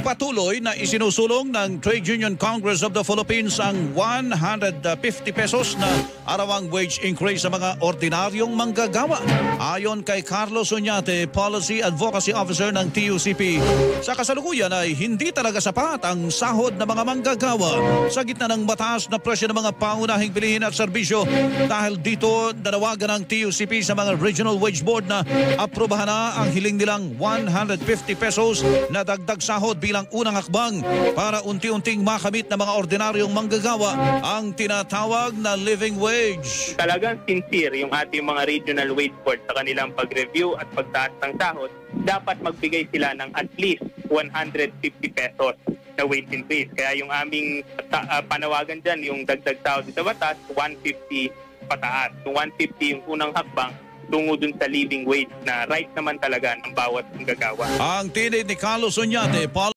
Patuloy na isinusulong ng Trade Union Congress of the Philippines ang 150 pesos na arawang wage increase sa mga ordinaryong manggagawa. Ayon kay Carlos Oñate, Policy Advocacy Officer ng TUCP, sa kasalukuyan ay hindi talaga sapat ang sahod ng mga manggagawa sa gitna ng mataas na presyo ng mga pangunahing bilihin at serbisyo. Dahil dito, nanawagan ng TUCP sa mga Regional Wage Board na aprobahan na ang hiling nilang 150 pesos na dagdag sahod bilang unang hakbang para unti-unting makamit ng mga ordinaryong manggagawa ang tinatawag na living wage. Talagang sincere yung ating mga Regional Wage Board sa kanilang pag-review at pagtaas ng sahod. Dapat magbigay sila ng at least 150 pesos na wage increase. Kaya yung aming panawagan dyan, yung dagdag sahod sa batas, 150 pataas. Yung 150 yung unang hakbang tungo dun sa living wage na right naman talaga ng bawat manggagawa. Ang tinid ni Carlos Oñate,